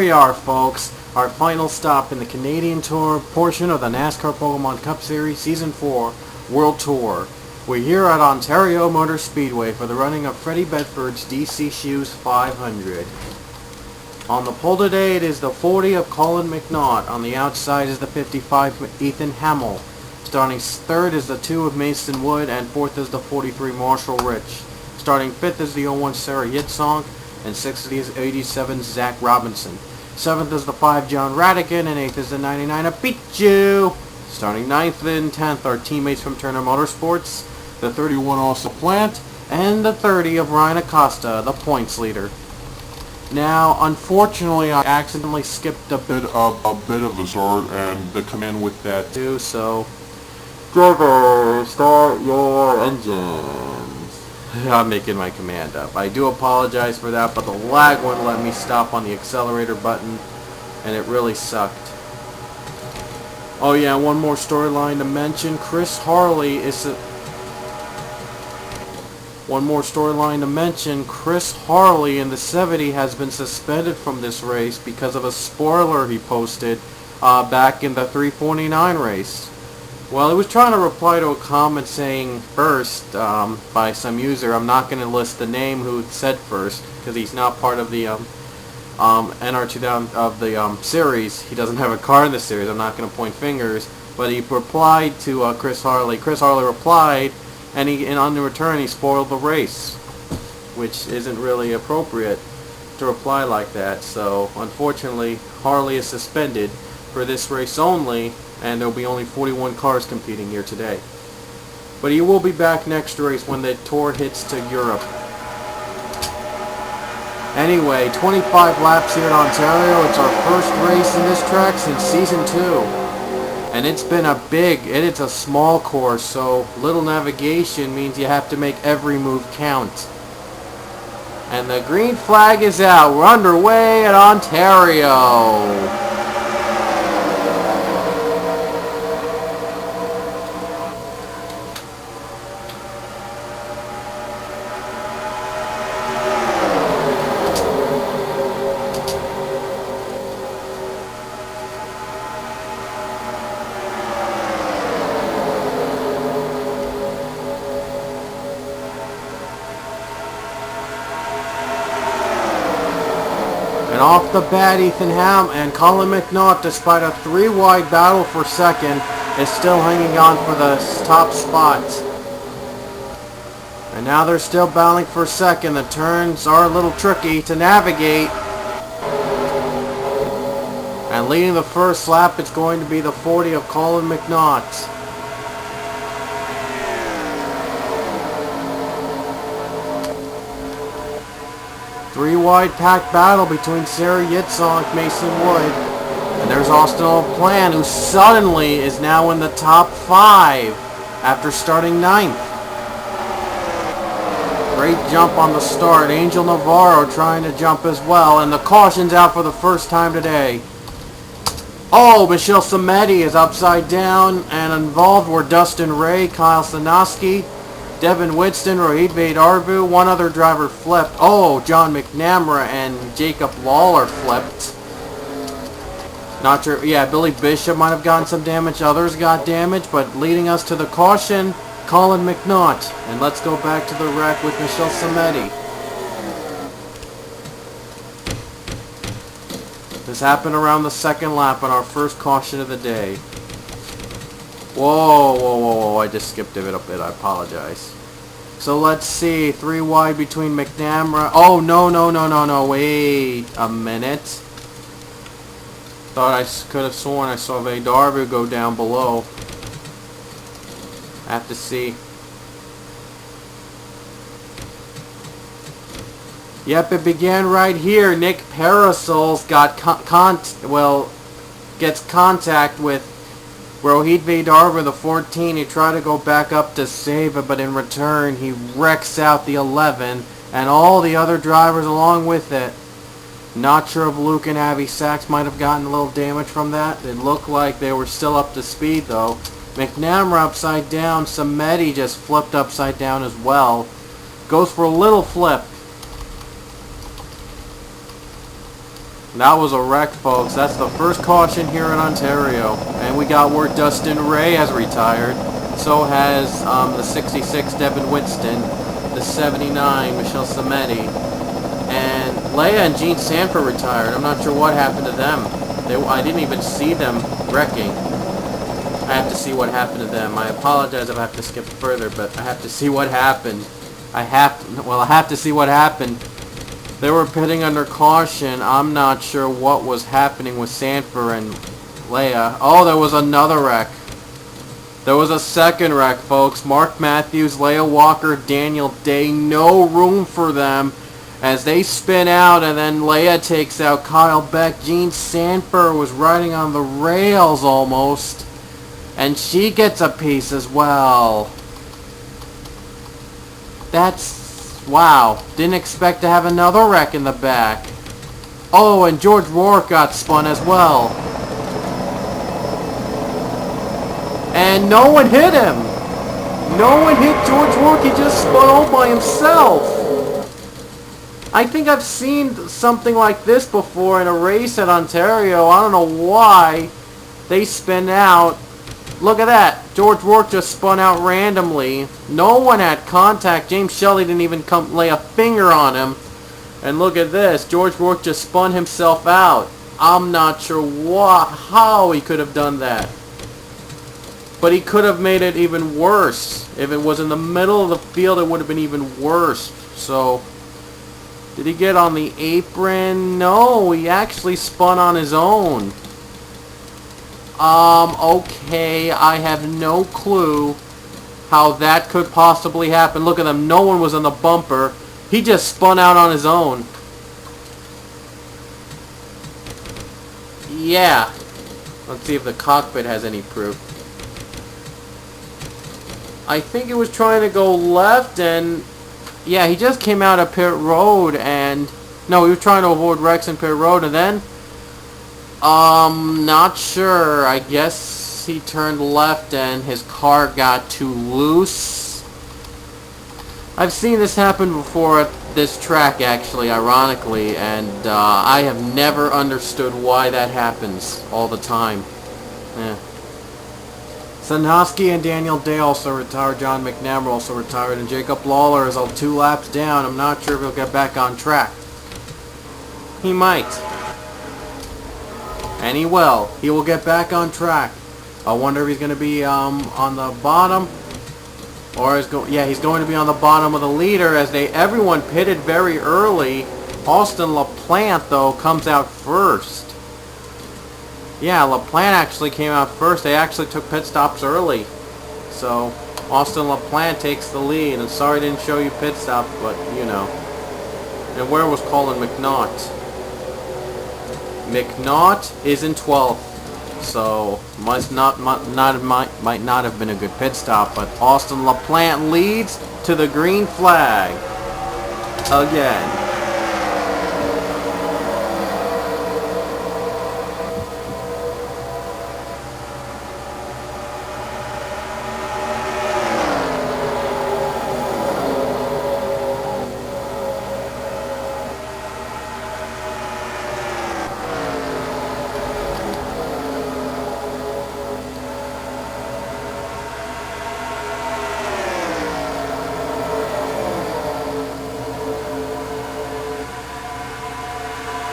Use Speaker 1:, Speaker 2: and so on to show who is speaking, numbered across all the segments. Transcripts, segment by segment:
Speaker 1: we are, folks. Our final stop in the Canadian Tour portion of the NASCAR Pokemon Cup Series Season 4 World Tour. We're here at Ontario Motor Speedway for the running of Freddie Bedford's DC Shoes 500. On the pole today it is the 40 of Colin McNaught. On the outside is the 55 Ethan Hamill. Starting third is the 2 of Mason Wood, and fourth is the 43 Marshall Rich. Starting fifth is the 01 Sarah Yitzhak, and sixth is the 87 Zach Robinson. Seventh is the 5 John Radigan, and eighth is the 99 of Pichu. Starting ninth and 10th are teammates from Turner Motorsports, the 31 Asa Plant, and the 30 of Ryan Acosta, the points leader. Now, unfortunately, I accidentally skipped a bit of the start, and the command with that too, so driver, start your engines. I'm making my command up. I do apologize for that, but the lag wouldn't let me stop on the accelerator button, and it really sucked. Oh yeah, one more storyline to mention. Chris Harley in the 70 has been suspended from this race because of a spoiler he posted back in the 349 race. Well, he was trying to reply to a comment saying first by some user. I'm not going to list the name who said first because he's not part of the NR2000 of the series. He doesn't have a car in the series. I'm not going to point fingers, but he replied to Chris Harley. Chris Harley replied, and on the return he spoiled the race, which isn't really appropriate to reply like that. So unfortunately, Harley is suspended for this race only, and there'll be only 41 cars competing here today. But he will be back next race when the tour hits to Europe. Anyway, 25 laps here in Ontario. It's our first race in this track since Season 2. And it's been it's a small course, so little navigation means you have to make every move count. And the green flag is out. We're underway at Ontario. And off the bat, Ethan Ham and Colin McNaught, despite a 3-wide battle for second, is still hanging on for the top spot. And now they're still battling for second. The turns are a little tricky to navigate. And leading the first lap, it's going to be the 40 of Colin McNaught. Three-wide packed battle between Sarah Yitzhak and Mason Wood. And there's Austin O'Plan, who suddenly is now in the top 5 after starting 9th. Great jump on the start. Angel Navarro trying to jump as well. And the caution's out for the first time today. Oh, Michelle Samedi is upside down. And involved were Dustin Ray, Kyle Sinoski, Devin Winston, Rohit Vaidarvu. One other driver flipped. Oh, John McNamara and Jacob Lawler flipped. Not sure. Yeah, Billy Bishop might have gotten some damage. Others got damage, but leading us to the caution, Colin McNaught. And let's go back to the wreck with Michelle Samedi. This happened around the second lap on our first caution of the day. Whoa, I just skipped a bit, I apologize. So let's see, 3 wide between McNamara. Oh, no, wait a minute. Thought I could have sworn I saw Vaidarvu go down below. I have to see. Yep, it began right here. Nick Parasols got gets contact with Rohit Vaidarvu, the 14. He tried to go back up to save it, but in return he wrecks out the 11 and all the other drivers along with it. Not sure if Luke and Avi Sachs might have gotten a little damage from that. It looked like they were still up to speed though. McNamara upside down. Samedi just flipped upside down as well. Goes for a little flip. That was a wreck, folks. That's the first caution here in Ontario. And we got word Dustin Ray has retired. So has the 66 Devin Whitston, the 79 Michelle Sametti, and Leia and Gene Sanford retired. I'm not sure what happened to them. I didn't even see them wrecking. I have to see what happened to them. I apologize if I have to skip further, but I have to see what happened. I have to see what happened. They were pitting under caution. I'm not sure what was happening with Sanford and Leia. Oh, there was another wreck. There was a second wreck, folks. Mark Matthews, Leia Walker, Daniel Day. No room for them as they spin out, and then Leia takes out Kyle Beck. Gene Sanford was riding on the rails almost, and she gets a piece as well. That's... wow. Didn't expect to have another wreck in the back. Oh, and George Rourke got spun as well. And no one hit him. No one hit George Rourke. He just spun all by himself. I think I've seen something like this before in a race at Ontario. I don't know why they spin out. Look at that. George Rourke just spun out randomly. No one had contact. James Shelley didn't even lay a finger on him. And look at this. George Rourke just spun himself out. I'm not sure how he could have done that. But he could have made it even worse. If it was in the middle of the field, it would have been even worse. So, did he get on the apron? No, he actually spun on his own. Okay, I have no clue how that could possibly happen. Look at them, no one was in the bumper. He just spun out on his own. Yeah. Let's see if the cockpit has any proof. I think he was trying to go left, and yeah, he just came out of pit road, and no, he was trying to avoid wrecks in pit road, and then not sure. I guess he turned left and his car got too loose. I've seen this happen before at this track, actually, ironically, and I have never understood why that happens all the time. Sanhosky and Daniel Day also retired. John McNamara also retired. And Jacob Lawler is 2 laps down. I'm not sure if he'll get back on track. He might. And he will. He will get back on track. I wonder if he's going to be on the bottom. Or he's going to be on the bottom of the leader as everyone pitted very early. Austin LaPlante, though, comes out first. Yeah, LaPlante actually came out first. They actually took pit stops early. So, Austin LaPlante takes the lead. And sorry I didn't show you pit stop, but, you know. And where was Colin McNaught? McNaught is in 12th. So, might not have been a good pit stop. But Austin LaPlante leads to the green flag. Again.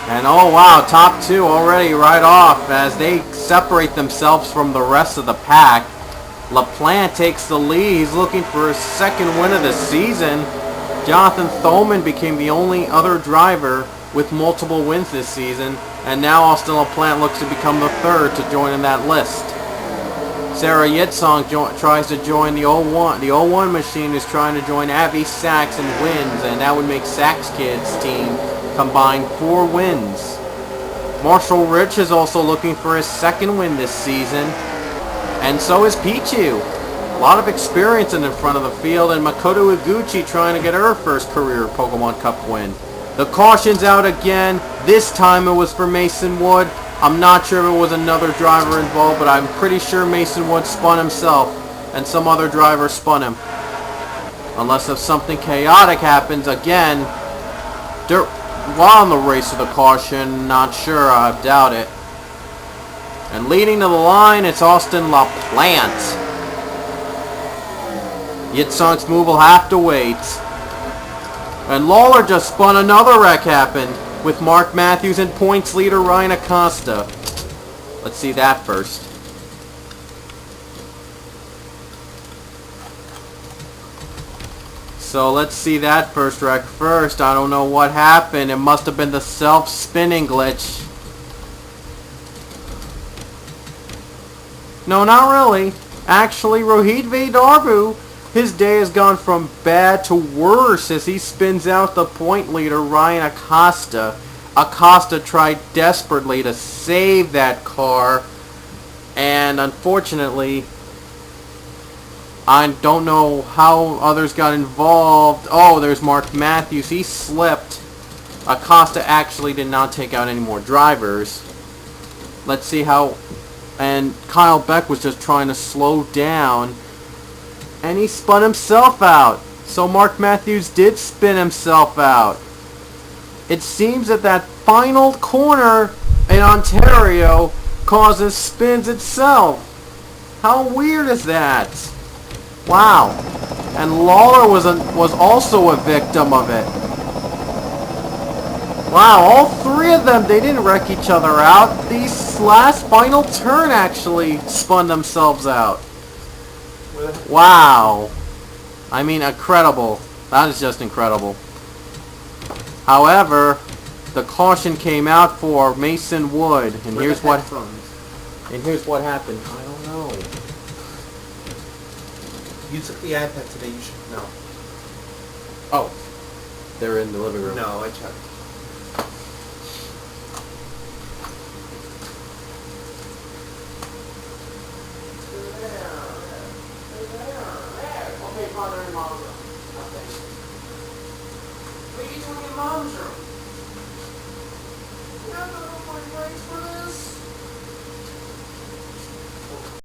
Speaker 1: And oh wow, top 2 already right off as they separate themselves from the rest of the pack. LaPlante takes the lead. He's looking for his 2nd win of the season. Jonathan Thoman became the only other driver with multiple wins this season. And now Austin LaPlante looks to become the 3rd to join in that list. Sarah Yitzhong tries to join the 01. The 01 machine is trying to join Avi Sachs and wins. And that would make Sachs Kids' team combined 4 wins. Marshall Rich is also looking for his 2nd win this season. And so is Pichu. A lot of experience in the front of the field. And Makoto Iguchi trying to get her first career Pokemon Cup win. The caution's out again. This time it was for Mason Wood. I'm not sure if it was another driver involved, but I'm pretty sure Mason Wood spun himself. And some other driver spun him. Unless if something chaotic happens again. won the race to the caution. Not sure. I doubt it. And leading to the line, it's Austin LaPlante. Yitzhak's move will have to wait. And Lawler just spun. Another wreck happened with Mark Matthews and points leader Ryan Acosta. Let's see that first. So let's see that first wreck first. I don't know what happened. It must have been the self-spinning glitch. No, not really. Actually, Rohit Vedarbu, his day has gone from bad to worse as he spins out the point leader, Ryan Acosta. Acosta tried desperately to save that car, and unfortunately, I don't know how others got involved. Oh, there's Mark Matthews. He slipped. Acosta actually did not take out any more drivers. Let's see how... And Kyle Beck was just trying to slow down. And he spun himself out. So Mark Matthews did spin himself out. It seems that that final corner in Ontario causes spins itself. How weird is that? Wow. And Lawler was also a victim of it. Wow, all three of them, they didn't wreck each other out. These last final turn actually spun themselves out. Wow. I mean, incredible. That is just incredible. However, the caution came out for Mason Wood, and here's what happened. I don't know.
Speaker 2: You took the iPad today, you should know.
Speaker 1: Oh. They're in the living room.
Speaker 2: No, I checked.
Speaker 1: Okay, Father and Mom's room. Okay. What are you doing in Mom's room? You have to look for a place for this?